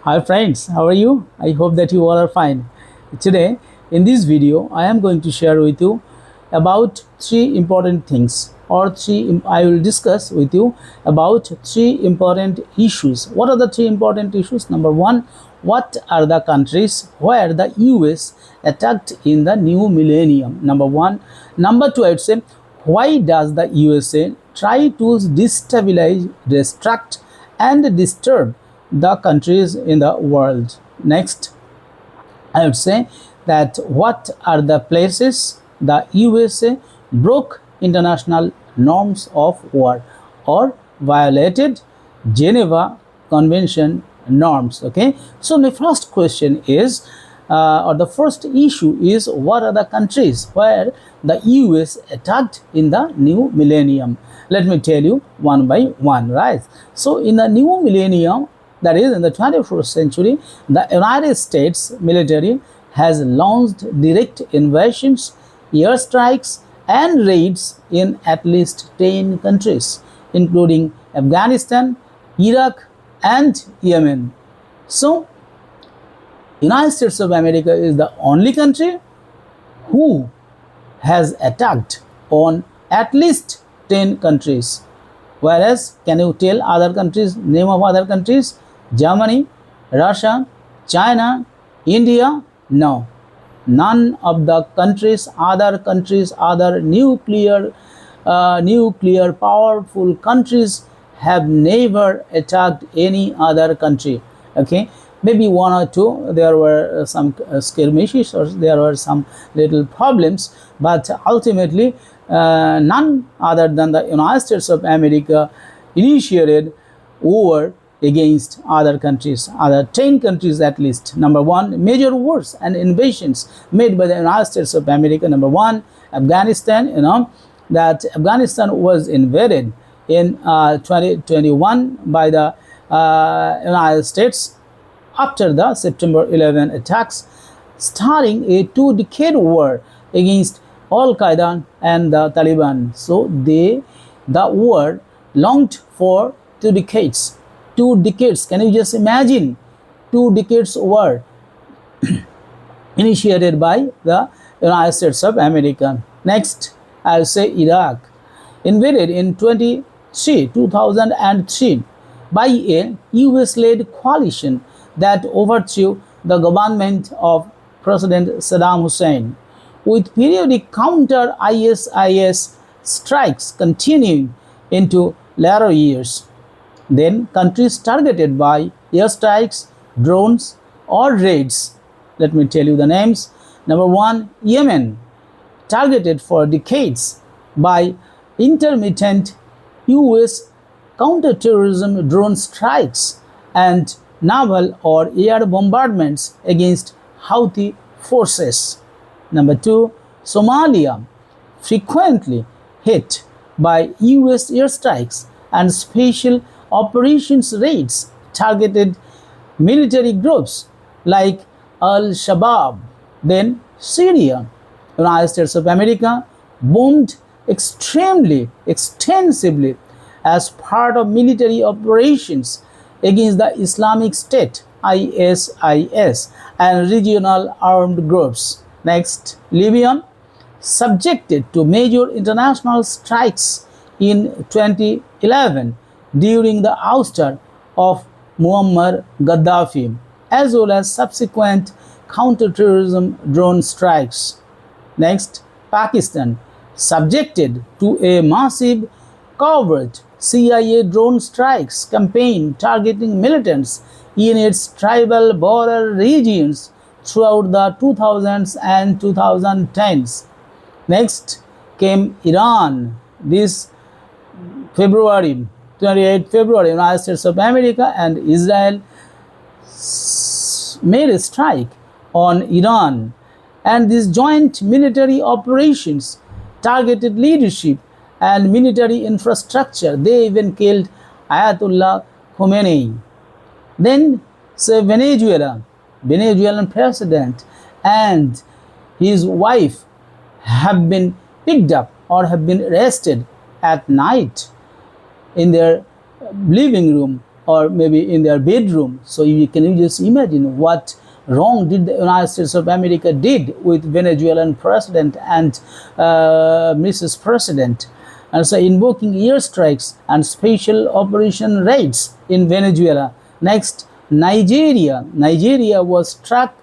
Hi friends, how are you? I hope that you all are fine. Today, in this video, I am going to share with you about three important things, or I will discuss with you about three important issues. What are the three important issues? Number one, what are the countries where the US attacked in the new millennium? Number one. Number two, I would say, why does the USA try to destabilize, distract, and disturb the countries in the world? Next, I would say that what are the places the USA broke international norms of war or violated Geneva Convention norms. Okay, so my first question is, or the first issue is, what are the countries where the US attacked in the new millennium? Let me tell you one by one, right? So in the new millennium, that is in the 21st century, the United States military has launched direct invasions, airstrikes, and raids in at least 10 countries, including Afghanistan, Iraq, and Yemen. So, United States of America is the only country who has attacked on at least 10 countries. Whereas, can you tell other countries, name of other countries? Germany, Russia, China, India? No. None of the countries, other nuclear powerful countries have never attacked any other country. Okay, maybe one or two there were some skirmishes, or there were some little problems, but ultimately none other than the United States of America initiated war against other countries, other 10 countries at least. Number one, major wars and invasions made by the United States of America. Number one, Afghanistan. That Afghanistan was invaded in 2021 by the United States after the September 11 attacks, starting a 2-decade war against al-Qaeda and the Taliban. So the war longed for 2 decades. 2 decades, can you just imagine? 2 decades war initiated by the United States of America. Next, I'll say Iraq, invaded in 2003 by a US-led coalition that overthrew the government of President Saddam Hussein, with periodic counter-ISIS strikes continuing into later years. Then countries targeted by airstrikes, drones, or raids. Let me tell you the names. Number one, Yemen, targeted for decades by intermittent US counterterrorism drone strikes and naval or air bombardments against Houthi forces. Number two, Somalia, frequently hit by US airstrikes and special operations raids targeted military groups like al-Shabaab. Then Syria, United States of America bombed extremely extensively as part of military operations against the Islamic State ISIS and regional armed groups. Next, Libya, subjected to major international strikes in 2011 during the ouster of Muammar Gaddafi, as well as subsequent counterterrorism drone strikes. Next, Pakistan, subjected to a massive covert CIA drone strikes campaign targeting militants in its tribal border regions throughout the 2000s and 2010s. Next came Iran. This February, 28 February, United States of America and Israel made a strike on Iran, and these joint military operations targeted leadership and military infrastructure. They even killed Ayatollah Khomeini. Then say Venezuelan president and his wife have been picked up or have been arrested at night in their living room or maybe in their bedroom. So you just imagine what wrong did the United States of America did with Venezuelan president and Mrs. President. And so invoking airstrikes and special operation raids in Venezuela. Next, Nigeria. Nigeria was struck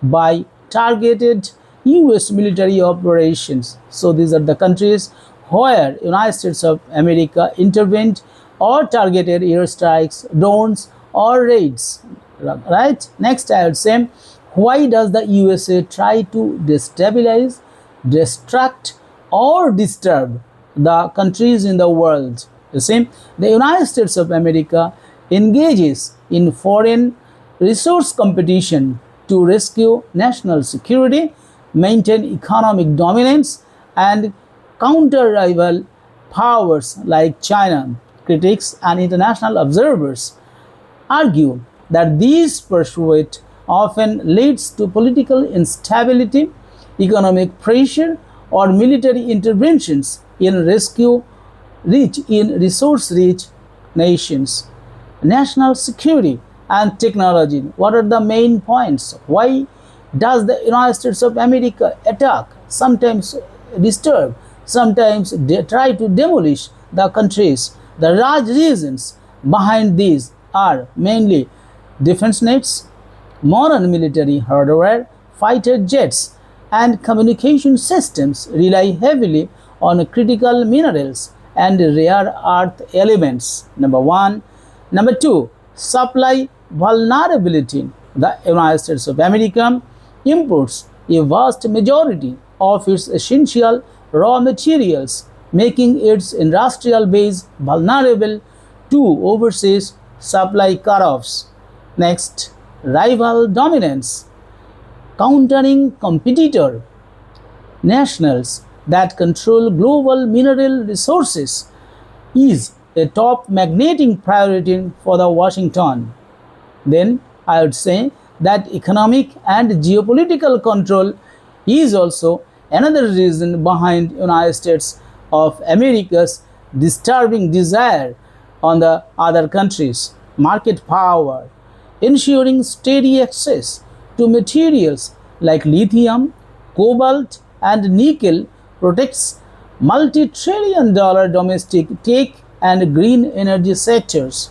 by targeted US military operations. So these are the countries where United States of America intervened or targeted airstrikes, drones, or raids. Right? Next, I would say, why does the USA try to destabilize, destruct, or disturb the countries in the world? You see, the United States of America engages in foreign resource competition to rescue national security, maintain economic dominance, and counter rival powers like China. Critics and international observers argue that this pursuit often leads to political instability, economic pressure, or military interventions in resource-rich nations. National security and technology. What are the main points? Why does the United States of America attack, sometimes disturb, sometimes try to demolish the countries? The large reasons behind these are mainly defense nets, modern military hardware, fighter jets, and communication systems rely heavily on critical minerals and rare earth elements. Number one. Number two, supply vulnerability. The United States of America imports a vast majority of its essential raw materials, making its industrial base vulnerable to overseas supply cutoffs. Next, rival dominance. Countering competitor nationals that control global mineral resources is a top magnetic priority for the Washington. Then I would say that economic and geopolitical control is also another reason behind United States of America's disturbing desire on the other countries. Market power, ensuring steady access to materials like lithium, cobalt, and nickel protects multi-trillion-dollar domestic tech and green energy sectors.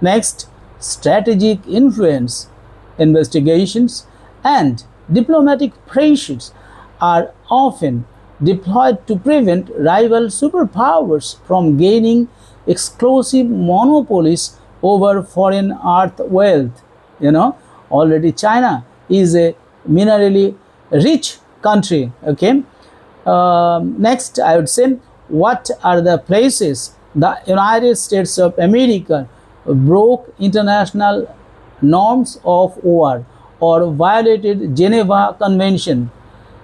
Next, strategic influence. Investigations and diplomatic pressures are often deployed to prevent rival superpowers from gaining exclusive monopolies over foreign earth wealth. Already China is a minerally rich country. Okay. Next, I would say, what are the places the United States of America broke international norms of war or violated Geneva Convention?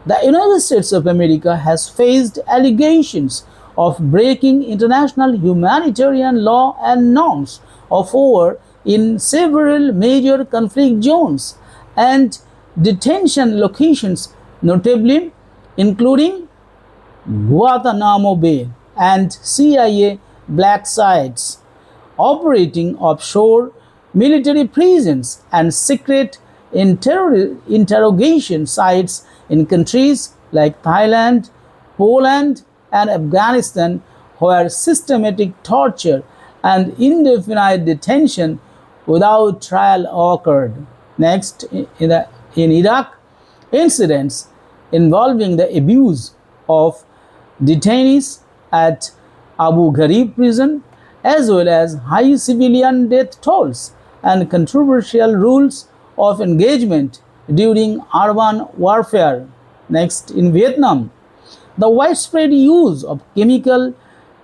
The United States of America has faced allegations of breaking international humanitarian law and norms of war in several major conflict zones and detention locations, notably including Guantanamo Bay and CIA black sites, operating offshore military prisons and secret interrogation sites in countries like Thailand, Poland, and Afghanistan, where systematic torture and indefinite detention without trial occurred. Next, in Iraq, incidents involving the abuse of detainees at Abu Ghraib prison, as well as high civilian death tolls and controversial rules of engagement during urban warfare. Next, in Vietnam, the widespread use of chemical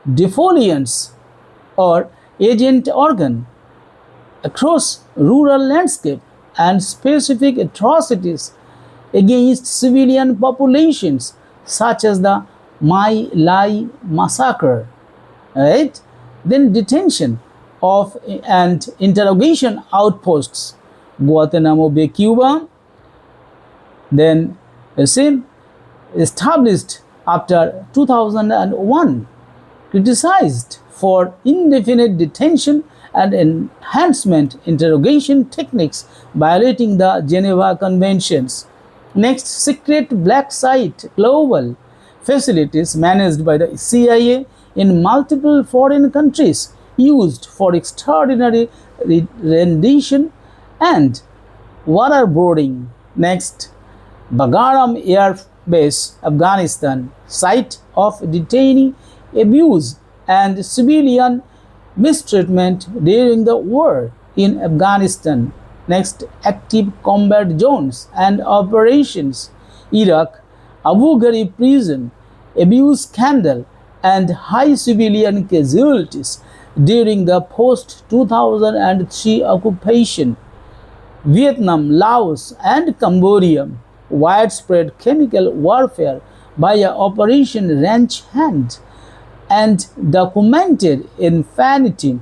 defoliants or agent organ across rural landscape and specific atrocities against civilian populations such as the My Lai massacre, right? Then detention of and interrogation outposts, Guantanamo Bay, Cuba. Then same established after 2001, criticized for indefinite detention and enhancement interrogation techniques violating the Geneva Conventions. Next, secret black site global facilities managed by the CIA in multiple foreign countries used for extraordinary rendition and waterboarding. Next, Bagaram Air Base, Afghanistan, site of detainee abuse and civilian mistreatment during the war in Afghanistan. Next, active combat zones and operations. Iraq, Abu Ghraib prison, abuse scandal, and high civilian casualties during the post 2003 occupation. Vietnam, Laos, and Cambodia, widespread chemical warfare via Operation Ranch Hand and documented infantry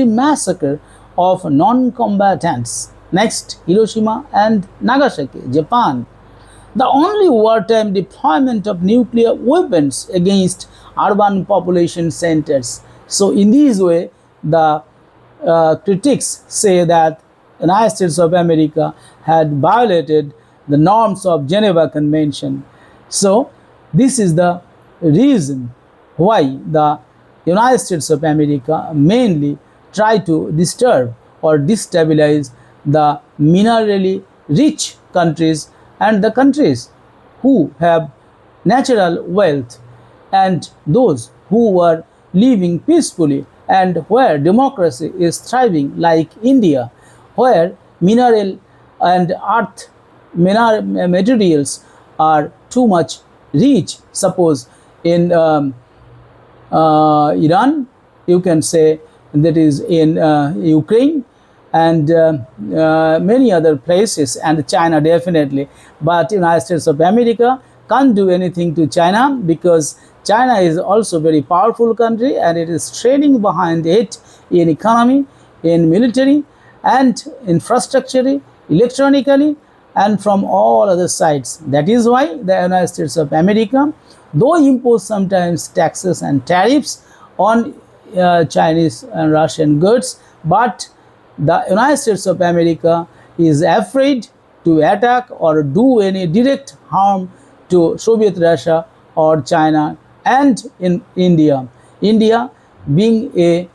massacre of non-combatants. Next, Hiroshima and Nagasaki, Japan. The only wartime deployment of nuclear weapons against urban population centers. So in this way, the critics say that United States of America had violated the norms of Geneva Convention. So this is the reason why the United States of America mainly try to disturb or destabilize the minerally rich countries and the countries who have natural wealth and those who were living peacefully and where democracy is thriving, like India, where mineral and earth materials are too much rich. Suppose in Iran, you can say that is in Ukraine and many other places, and China definitely. But United States of America can't do anything to China because China is also a very powerful country and it is trailing behind it in economy, in military, and infrastructure, electronically, and from all other sides. That is why the United States of America, though impose sometimes taxes and tariffs on Chinese and Russian goods, but the United States of America is afraid to attack or do any direct harm to Soviet Russia or China and in India. India being a,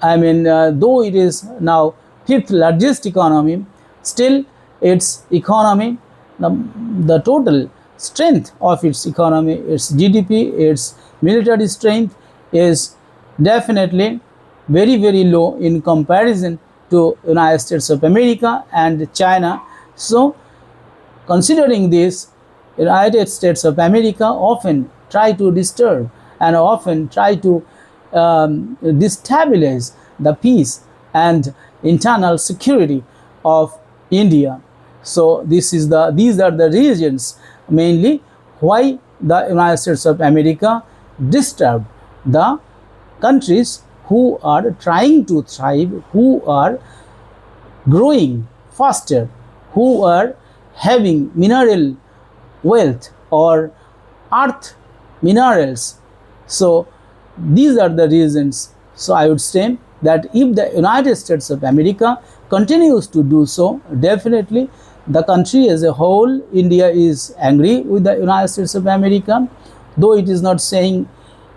though it is now fifth largest economy, still its economy, the total strength of its economy, its GDP, its military strength is definitely very, very low in comparison to United States of America and China. So considering this, United States of America often try to disturb and often try to destabilize the peace and internal security of India. So these are the reasons mainly why the United States of America disturb the countries who are trying to thrive, who are growing faster, who are having mineral wealth or earth minerals. So these are the reasons. So I would say that if the United States of America continues to do so, definitely the country as a whole, India is angry with the United States of America, though it is not saying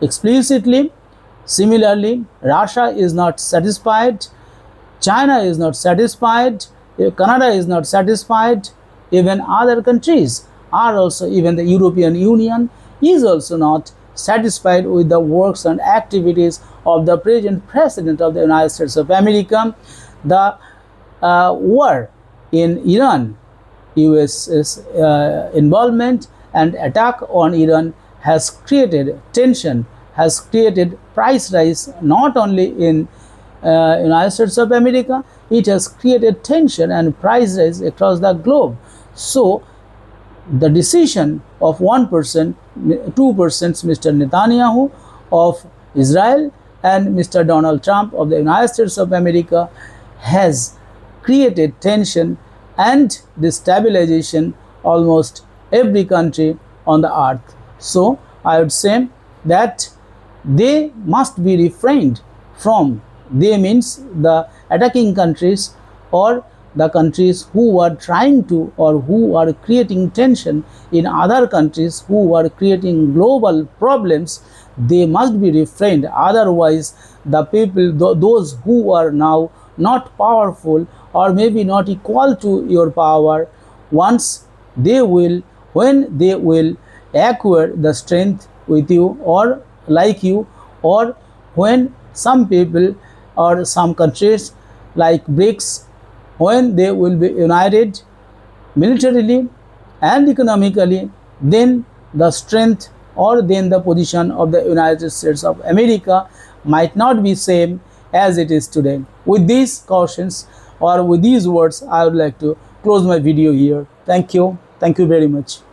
explicitly. Similarly, Russia is not satisfied, China is not satisfied, Canada is not satisfied, even other countries are also, even the European Union is also not satisfied with the works and activities of the present President of the United States of America. The war in Iran, US's involvement and attack on Iran has created tension, has created price rise not only in United States of America, it has created tension and price rise across the globe. So the decision of one person, 2%, Mr. Netanyahu of Israel and Mr. Donald Trump of the United States of America has created tension and destabilization almost every country on the earth. So I would say that they must be refrained from. They means the attacking countries or the countries who are trying to or who are creating tension in other countries, who are creating global problems. They must be refrained, otherwise the people, those who are now not powerful or maybe not equal to your power, once they will, when they will acquire the strength with you or like you, or when some people or some countries like BRICS, when they will be united militarily and economically, then the strength or then the position of the United States of America might not be same as it is today. With these cautions or with these words, I would like to close my video here. Thank you. Thank you very much.